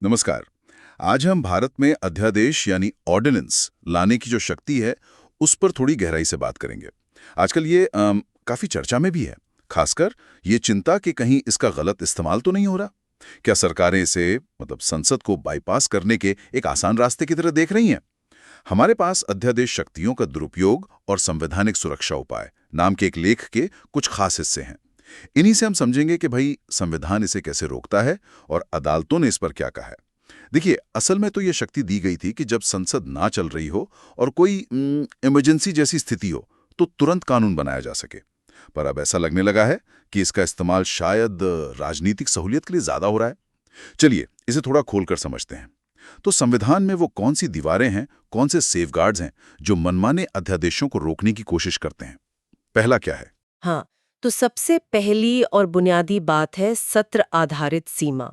नमस्कार। आज हम भारत में अध्यादेश यानी ऑर्डिनेंस लाने की जो शक्ति है उस पर थोड़ी गहराई से बात करेंगे। आजकल ये काफी चर्चा में भी है, खासकर ये चिंता कि कहीं इसका गलत इस्तेमाल तो नहीं हो रहा। क्या सरकारें इसे मतलब संसद को बाईपास करने के एक आसान रास्ते की तरह देख रही हैं? हमारे पास अध्यादेश शक्तियों का दुरुपयोग और संवैधानिक सुरक्षा उपाय नाम के एक लेख के कुछ खास हिस्से हैं। इन्हीं से हम समझेंगे कि भाई संविधान इसे कैसे रोकता है और अदालतों ने इस पर क्या कहा है। देखिए, असल में तो ये शक्ति दी गई थी कि जब संसद ना चल रही हो और कोई इमरजेंसी जैसी स्थिति हो तो तुरंत कानून बनाया जा सके। पर अब ऐसा लगने लगा है कि इसका इस्तेमाल शायद राजनीतिक सहूलियत के लिए ज्यादा हो रहा है। चलिए इसे थोड़ा खोलकर समझते हैं। तो संविधान में वो कौन सी दीवारें हैं, कौन से सेफगार्ड्स हैं जो मनमाने अध्यादेशों को रोकने की कोशिश करते हैं? पहला क्या है? हाँ, तो सबसे पहली और बुनियादी बात है सत्र आधारित सीमा।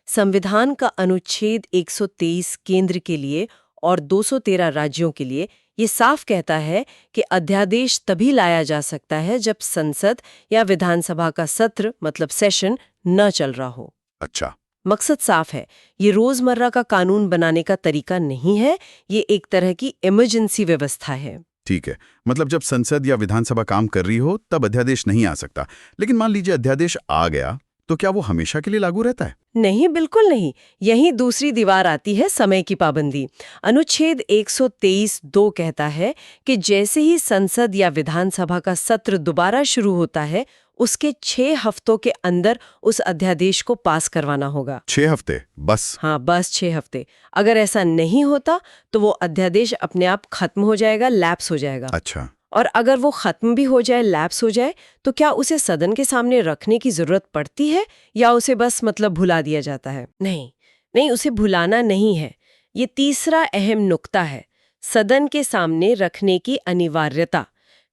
संविधान का अनुच्छेद 123 केंद्र के लिए और 213 राज्यों के लिए ये साफ कहता है कि अध्यादेश तभी लाया जा सकता है जब संसद या विधानसभा का सत्र मतलब सेशन न चल रहा हो। अच्छा। मकसद साफ है, ये रोजमर्रा का कानून बनाने का तरीका नहीं है, ये एक तरह की इमरजेंसी व्यवस्था है। ठीक है, मतलब जब संसद या विधानसभा काम कर रही हो तब अध्यादेश नहीं आ सकता। लेकिन मान लीजिए अध्यादेश आ गया तो क्या वो हमेशा के लिए लागू रहता है? नहीं, बिल्कुल नहीं। यही दूसरी दीवार आती है, समय की पाबंदी। अनुच्छेद 123(2) कहता है कि जैसे ही संसद या विधानसभा का सत्र दोबारा शुरू होता है, उसके 6 हफ्तों के अंदर उस अध्यादेश को पास करवाना होगा। 6 हफ्ते बस? हाँ, बस 6 हफ्ते। अगर ऐसा नहीं होता तो वो अध्यादेश अपने आप खत्म हो जाएगा, लैप्स हो जाएगा। अच्छा। और अगर वो खत्म भी हो जाए, लैप्स हो जाए, तो क्या उसे सदन के सामने रखने की जरूरत पड़ती है या उसे बस मतलब भुला दिया जाता है? नहीं, नहीं, उसे भुलाना नहीं है। ये तीसरा अहम नुक्ता है, सदन के सामने रखने की अनिवार्यता।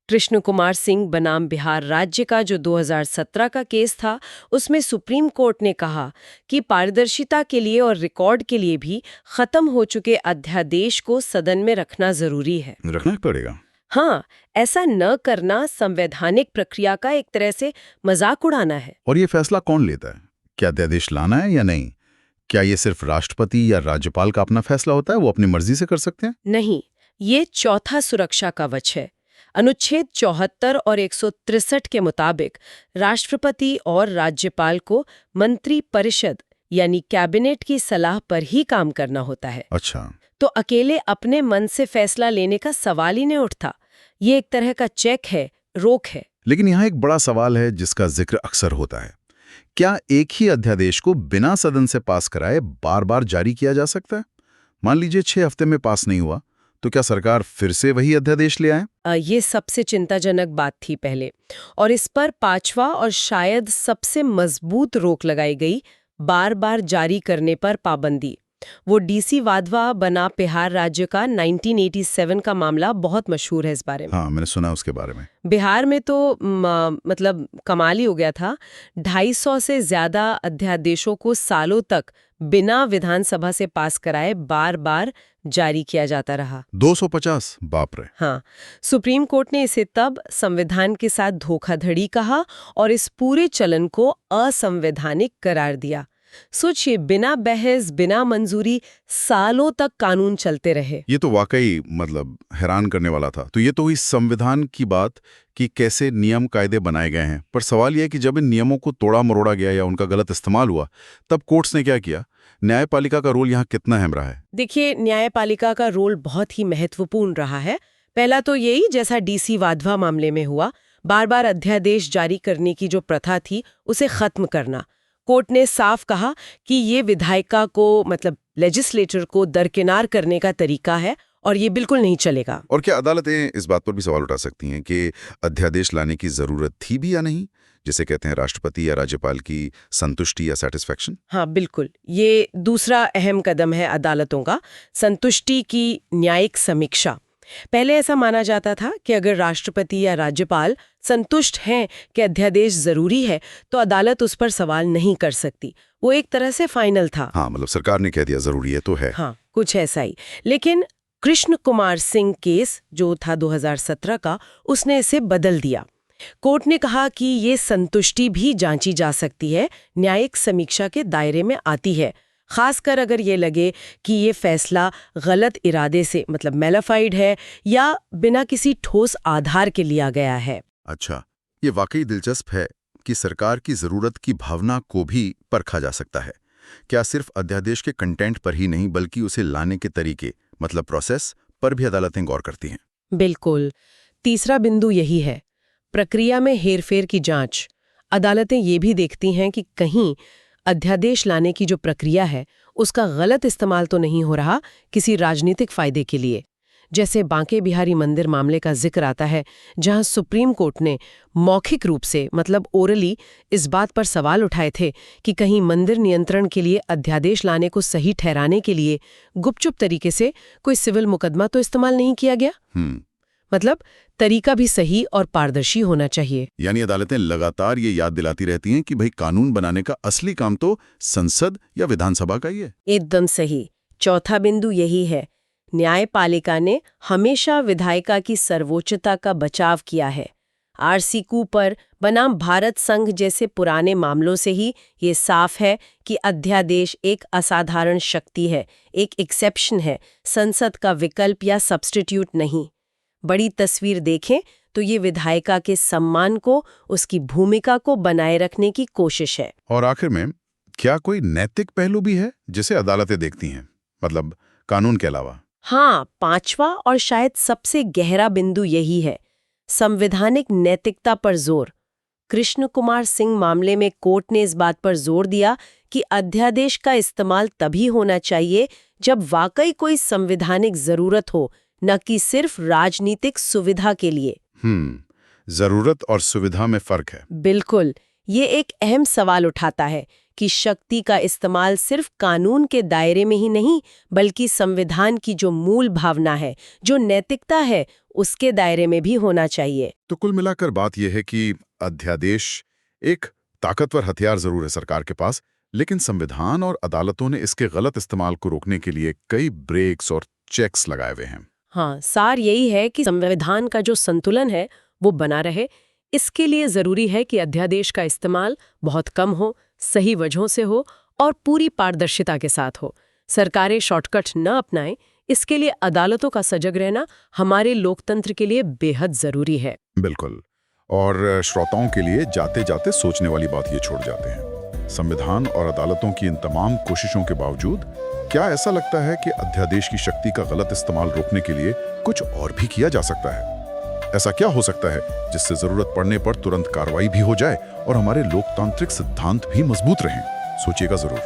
कृष्ण कुमार सिंह बनाम बिहार राज्य का जो 2017 का केस था, उसमें सुप्रीम कोर्ट ने कहा कि पारदर्शिता के लिए और रिकॉर्ड के लिए भी खत्म हो चुके अध्यादेश को सदन में रखना जरूरी है। रखना पड़ेगा। हाँ, ऐसा न करना संवैधानिक प्रक्रिया का एक तरह से मजाक उड़ाना है। और ये फैसला कौन लेता है? क्या अध्यादेश लाना है या नहीं? क्या ये सिर्फ राष्ट्रपति या राज्यपाल का अपना फैसला होता है, वो अपनी मर्जी से कर सकते हैं? नहीं, ये चौथा सुरक्षा कवच है। अनुच्छेद 74 और 163 के मुताबिक राष्ट्रपति और राज्यपाल को मंत्री परिषद यानी कैबिनेट की सलाह पर ही काम करना होता है। अच्छा। तो अकेले अपने मन से फैसला लेने का सवाल ही नहीं उठता। ये एक तरह का चेक है, रोक है। लेकिन यहाँ एक बड़ा सवाल है जिसका जिक्र अक्सर होता है। क्या एक ही अध्यादेश को बिना सदन से पास कराए बार बार जारी किया जा सकता है? मान लीजिए 6 हफ्ते में पास नहीं हुआ तो क्या सरकार फिर से वही अध्यादेश ले आए? ये सबसे चिंताजनक बात थी पहले, और इस पर पांचवा और शायद सबसे मजबूत रोक लगाई गई, बार बार जारी करने पर पाबंदी। वो डीसी वाधवा बना बिहार राज्य का 1987 का मामला बहुत मशहूर है इस बारे में। हाँ, मैंने सुना उसके बारे में। बिहार में तो मतलब कमाल ही हो गया था। 250 से ज्यादा अध्यादेशों को सालों तक बिना विधानसभा से पास कराए बार बार जारी किया जाता रहा। 250? बाप रे। हाँ, सुप्रीम कोर्ट ने इसे तब संविधान के साथ धोखाधड़ी कहा और इस पूरे चलन को असंवैधानिक करार दिया। सोचिए, बिना बहस, बिना मंजूरी सालों तक कानून चलते रहे। ये तो वाकई मतलब हैरान करने वाला था। तो ये तो हुई संविधान की बात कि कैसे नियम कायदे बनाए गए हैं, पर सवाल यह है कि जब इन नियमों को तोड़ा मरोड़ा गया या उनका गलत इस्तेमाल हुआ तब कोर्ट्स ने क्या किया? न्यायपालिका का रोल यहाँ कितना अहम रहा है? देखिए, न्यायपालिका का रोल बहुत ही महत्वपूर्ण रहा है। पहला तो यही, जैसा डीसी वाधवा मामले में हुआ, बार बार अध्यादेश जारी करने की जो प्रथा थी उसे खत्म करना। कोर्ट ने साफ कहा कि ये विधायिका को मतलब लेजिस्लेटर को दरकिनार करने का तरीका है और ये बिल्कुल नहीं चलेगा। और क्या अदालतें इस बात पर भी सवाल उठा सकती हैं कि अध्यादेश लाने की जरूरत थी भी या नहीं, जिसे कहते हैं राष्ट्रपति या राज्यपाल की संतुष्टि या सेटिस्फैक्शन? हाँ, बिल्कुल। ये दूसरा अहम कदम है अदालतों का, संतुष्टि की न्यायिक समीक्षा। पहले ऐसा माना जाता था कि अगर राष्ट्रपति या राज्यपाल संतुष्ट हैं कि अध्यादेश जरूरी है तो अदालत उस पर सवाल नहीं कर सकती। वो एक तरह से फाइनल था। हाँ, मतलब सरकार ने कह दिया जरूरी है तो है। हाँ, कुछ ऐसा ही। लेकिन कृष्ण कुमार सिंह केस जो था 2017 का, उसने इसे बदल दिया। कोर्ट ने कहा कि ये संतुष्टि भी जांची जा सकती है, न्यायिक समीक्षा के दायरे में आती है। खासकर अगर ये लगे कि ये फैसला गलत इरादे से मतलब मैलिफाइड है या बिना किसी ठोस आधार के लिया गया है। अच्छा, ये वाकई दिलचस्प है कि सरकार की जरूरत की भावना को भी परखा जा सकता है। क्या सिर्फ अध्यादेश के कंटेंट पर ही नहीं बल्कि उसे लाने के तरीके मतलब प्रोसेस पर भी अदालतें गौर करती हैं। बिल्कुल। तीसरा बिंदु यही है, प्रक्रिया में हेरफेर की जांच। अदालतें ये भी देखती हैं कि कहीं अध्यादेश लाने की जो प्रक्रिया है उसका गलत इस्तेमाल तो नहीं हो रहा किसी राजनीतिक फायदे के लिए। जैसे बांके बिहारी मंदिर मामले का जिक्र आता है, जहां सुप्रीम कोर्ट ने मौखिक रूप से मतलब ओरली इस बात पर सवाल उठाए थे कि कहीं मंदिर नियंत्रण के लिए अध्यादेश लाने को सही ठहराने के लिए गुपचुप तरीके से कोई सिविल मुकदमा तो इस्तेमाल नहीं किया गया। मतलब तरीका भी सही और पारदर्शी होना चाहिए। यानी अदालतें लगातार ये याद दिलाती रहती हैं कि भाई कानून बनाने का असली काम तो संसद या विधानसभा का ही है। एकदम सही। चौथा बिंदु यही है, न्यायपालिका ने हमेशा विधायिका की सर्वोच्चता का बचाव किया है। आरसी कूपर बनाम भारत संघ जैसे पुराने मामलों से ही ये साफ है कि अध्यादेश एक असाधारण शक्ति है, एक एक्सेप्शन है, संसद का विकल्प या सब्स्टिट्यूट नहीं। बड़ी तस्वीर देखें तो ये विधायिका के सम्मान को, उसकी भूमिका को बनाए रखने की कोशिश है। और आखिर में क्या कोई नैतिक पहलू भी है जिसे अदालतें देखती हैं, मतलब कानून के अलावा? हाँ, पांचवा और शायद सबसे गहरा बिंदु यही है, संवैधानिक नैतिकता पर जोर। कृष्ण कुमार सिंह मामले में कोर्ट ने इस बात पर जोर दिया कि अध्यादेश का इस्तेमाल तभी होना चाहिए जब वाकई कोई संवैधानिक जरूरत हो, न कि सिर्फ राजनीतिक सुविधा के लिए। जरूरत और सुविधा में फर्क है। बिल्कुल। ये एक अहम सवाल उठाता है कि शक्ति का इस्तेमाल सिर्फ कानून के दायरे में ही नहीं बल्कि संविधान की जो मूल भावना है, जो नैतिकता है, उसके दायरे में भी होना चाहिए। तो कुल मिलाकर बात यह है कि अध्यादेश एक ताकतवर हथियार जरूर है सरकार के पास, लेकिन संविधान और अदालतों ने इसके गलत इस्तेमाल को रोकने के लिए कई ब्रेक्स और चेक्स लगाए हुए हैं। हाँ, सार यही है कि संविधान का जो संतुलन है वो बना रहे। इसके लिए जरूरी है कि अध्यादेश का इस्तेमाल बहुत कम हो, सही वजहों से हो और पूरी पारदर्शिता के साथ हो। सरकारें शॉर्टकट न अपनाएं, इसके लिए अदालतों का सजग रहना हमारे लोकतंत्र के लिए बेहद जरूरी है। बिल्कुल। और श्रोताओं के लिए जाते जाते सोचने वाली बात ये छोड़ जाते हैं, संविधान और अदालतों की इन तमाम कोशिशों के बावजूद क्या ऐसा लगता है कि अध्यादेश की शक्ति का गलत इस्तेमाल रोकने के लिए कुछ और भी किया जा सकता है? ऐसा क्या हो सकता है जिससे जरूरत पड़ने पर तुरंत कार्रवाई भी हो जाए और हमारे लोकतांत्रिक सिद्धांत भी मजबूत रहें? सोचिएगा जरूर।